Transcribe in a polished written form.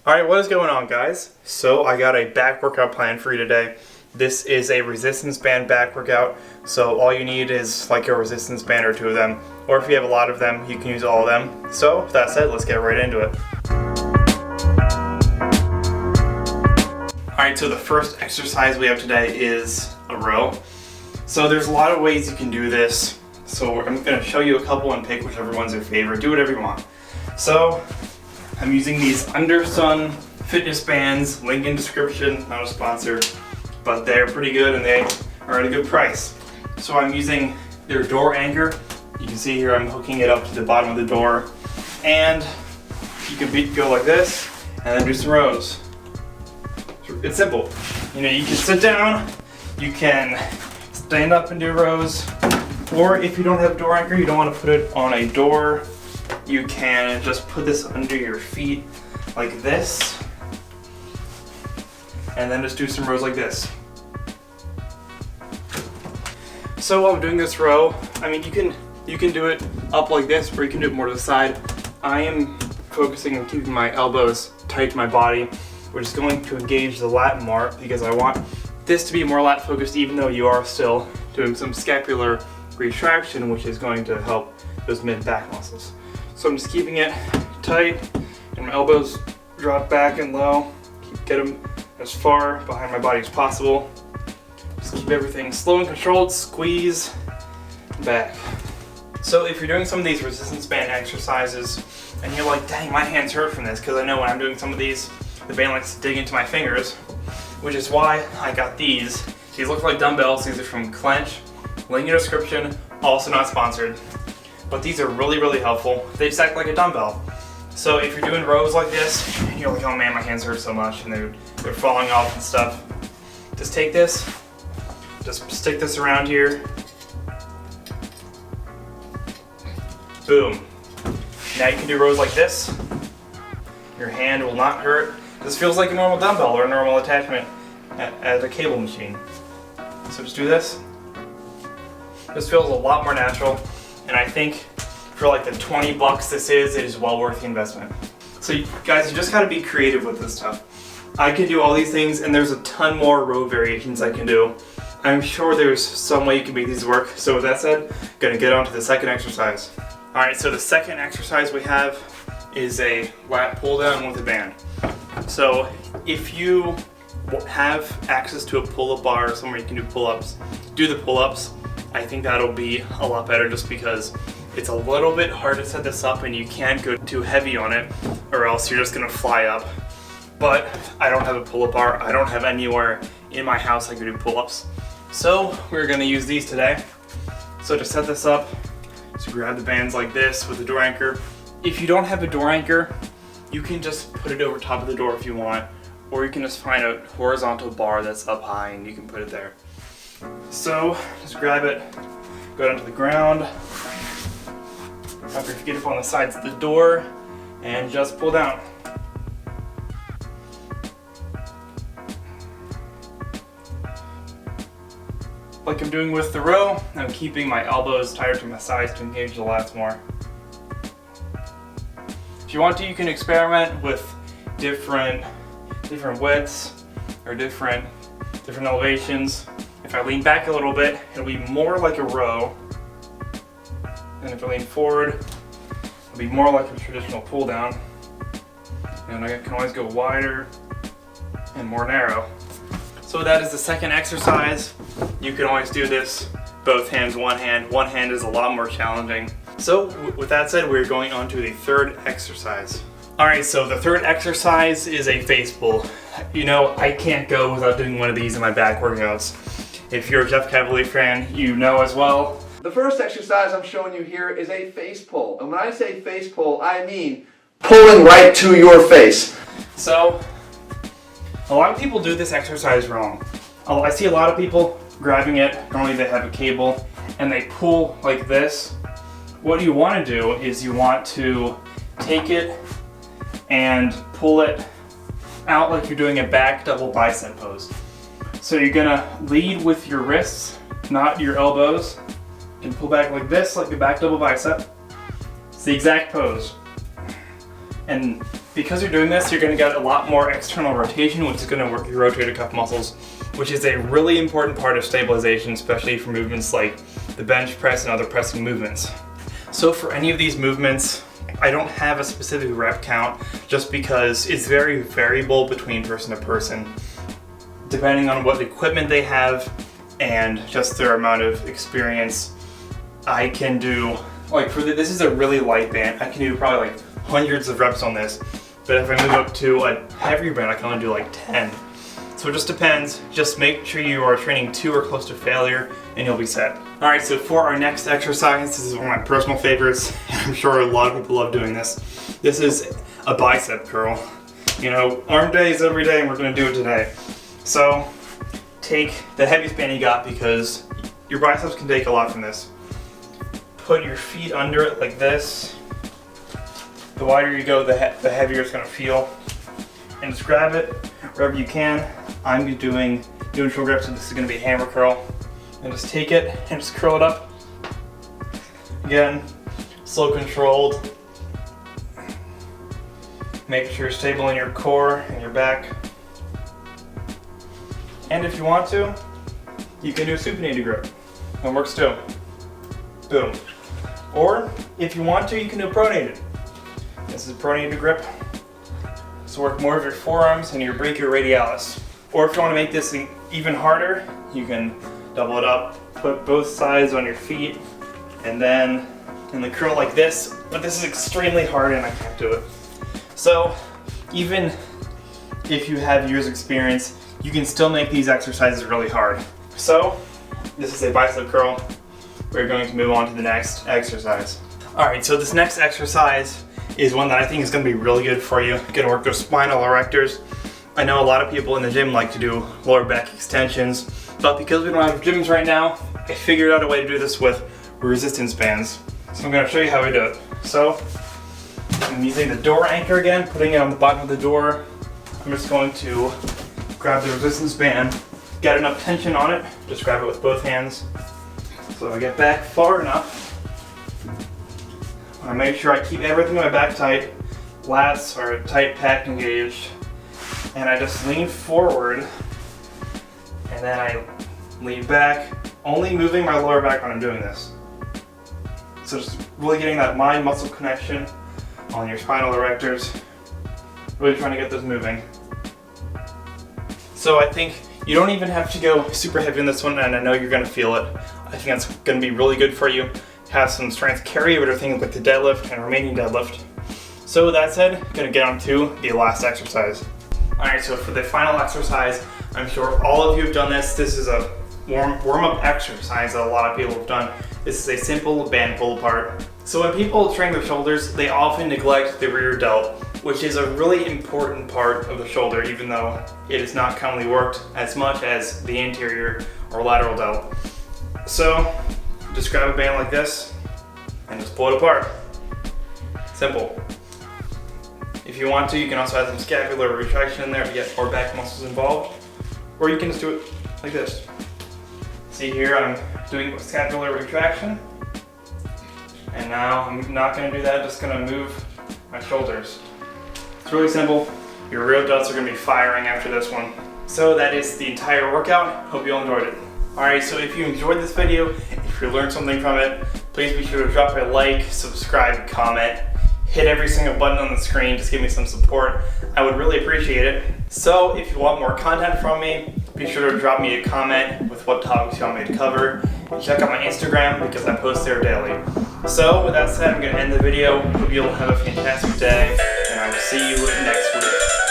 Alright, what is going on, guys? So I got a back workout plan for you today. This is a resistance band back workout, so all you need is like a resistance band or two of them, or if you have a lot of them, you can use all of them. So with that said, let's get right into it. Alright, so the first exercise we have today is a row. So there's a lot of ways you can do this, so I'm going to show you a couple and pick whichever one's your favorite. Do whatever you want. So I'm using these Undersun fitness bands, link in description, not a sponsor, but they're pretty good and they are at a good price. So I'm using their door anchor. You can see here I'm hooking it up to the bottom of the door, and you can go like this and then do some rows. It's simple. You know, you can sit down, you can stand up and do rows, or if you don't have a door anchor, you don't want to put it on a door, you can just put this under your feet like this, and then just do some rows like this. So while I'm doing this row, I mean, you can do it up like this, or you can do it more to the side. I am focusing on keeping my elbows tight to my body, which is going to engage the lat more because I want this to be more lat focused, even though you are still doing some scapular retraction, which is going to help those mid back muscles. So I'm just keeping it tight, and my elbows drop back and low. Get them as far behind my body as possible. Just keep everything slow and controlled, squeeze back. So if you're doing some of these resistance band exercises and you're like, dang, my hands hurt from this, because I know when I'm doing some of these, the band likes to dig into my fingers, which is why I got these. These look like dumbbells. These are from Clench. Link in the description, also not sponsored. But these are really, really helpful. They just act like a dumbbell. So if you're doing rows like this, and you're like, oh man, my hands hurt so much, and they're falling off and stuff, just take this, just stick this around here. Boom. Now you can do rows like this. Your hand will not hurt. This feels like a normal dumbbell or a normal attachment at a cable machine. So just do this. This feels a lot more natural, and I think for like the 20 bucks this is, it is well worth the investment. So you guys, you just gotta be creative with this stuff. I can do all these things, and there's a ton more row variations I can do. I'm sure there's some way you can make these work. So with that said, gonna get on to the second exercise. All right, so the second exercise we have is a lat pull down with a band. So if you have access to a pull-up bar or somewhere you can do pull-ups, do the pull-ups. I think that'll be a lot better just because it's a little bit hard to set this up and you can't go too heavy on it or else you're just gonna fly up. But I don't have a pull-up bar. I don't have anywhere in my house I can do pull-ups. So we're gonna use these today. So to set this up, so grab the bands like this with a door anchor. If you don't have a door anchor, you can just put it over top of the door if you want, or you can just find a horizontal bar that's up high and you can put it there. So just grab it, go down to the ground, after you get up on the sides of the door, and just pull down. Like I'm doing with the row, I'm keeping my elbows tighter to my sides to engage the lats more. If you want to, you can experiment with different widths or different elevations. If I lean back a little bit, it'll be more like a row. And if I lean forward, it'll be more like a traditional pull down. And I can always go wider and more narrow. So that is the second exercise. You can always do this both hands, one hand. One hand is a lot more challenging. So with that said, we're going on to the third exercise. All right, so the third exercise is a face pull. You know, I can't go without doing one of these in my back workouts. If you're a Jeff Cavalier fan, you know as well. The first exercise I'm showing you here is a face pull. And when I say face pull, I mean pulling right to your face. So a lot of people do this exercise wrong. I see a lot of people grabbing it. Normally they have a cable and they pull like this. What you want to do is you want to take it and pull it out like you're doing a back double bicep pose. So you're gonna lead with your wrists, not your elbows, and pull back like this, like a back double bicep. It's the exact pose. And Because you're doing this, you're going to get a lot more external rotation, which is going to work your rotator cuff muscles, which is a really important part of stabilization, especially for movements like the bench press and other pressing movements. So for any of these movements, I don't have a specific rep count just because it's very variable between person to person, depending on what equipment they have and just their amount of experience. I can do, like this is a really light band, I can do probably like hundreds of reps on this, but if I move up to a heavier band, I can only do like 10. So it just depends. Just make sure you are training to or close to failure and you'll be set. Alright, so for our next exercise, this is one of my personal favorites, and I'm sure a lot of people love doing this. This is a bicep curl. You know, arm day is every day and we're going to do it today. So take the heaviest band you got because your biceps can take a lot from this. Put your feet under it like this. The wider you go, the heavier it's going to feel. And just grab it wherever you can. I'm doing short reps, so this is going to be a hammer curl. And just take it and just curl it up. Again, slow controlled. Make sure you're stable in your core and your back. And if you want to, you can do a supinated grip. That works too. Boom. Or if you want to, you can do a pronated. This is a pronated grip. So work more of your forearms and your brachioradialis. Or if you want to make this even harder, you can double it up, put both sides on your feet, and then in the curl like this. But this is extremely hard and I can't do it. So even if you have years experience, you can still make these exercises really hard. So this is a bicep curl. We're going to move on to the next exercise. Alright, so this next exercise is one that I think is going to be really good for you. You're going to work those spinal erectors. I know a lot of people in the gym like to do lower back extensions, but because we don't have gyms right now, I figured out a way to do this with resistance bands. So I'm going to show you how we do it. So I'm using the door anchor again, putting it on the bottom of the door. I'm just going to grab the resistance band, get enough tension on it, just grab it with both hands. So I get back far enough. I make sure I keep everything in my back tight. Lats are tight, packed, engaged. And I just lean forward. And then I lean back, only moving my lower back when I'm doing this. So just really getting that mind-muscle connection on your spinal erectors. Really trying to get those moving. So I think you don't even have to go super heavy on this one, and I know you're going to feel it. I think that's going to be really good for you. Have some strength carry over to things like the deadlift and remaining deadlift. So with that said, I'm going to get on to the last exercise. Alright, so for the final exercise, I'm sure all of you have done this. This is a warm-up exercise that a lot of people have done. This is a simple band pull apart. So when people train their shoulders, they often neglect the rear delt, which is a really important part of the shoulder, even though it is not commonly worked as much as the anterior or lateral delt. So just grab a band like this and just pull it apart. Simple. If you want to, you can also add some scapular retraction in there to get more back muscles involved, or you can just do it like this. See here, I'm doing scapular retraction, and now I'm not going to do that, just going to move my shoulders. It's really simple. Your rear delts are going to be firing after this one. So that is the entire workout. Hope you all enjoyed it. Alright, so if you enjoyed this video, if you learned something from it, please be sure to drop a like, subscribe, comment, hit every single button on the screen, just give me some support. I would really appreciate it. So if you want more content from me, be sure to drop me a comment with what topics you want me to cover. And check out my Instagram because I post there daily. So with that said, I'm going to end the video. Hope you'll have a fantastic day, and I will see you next week.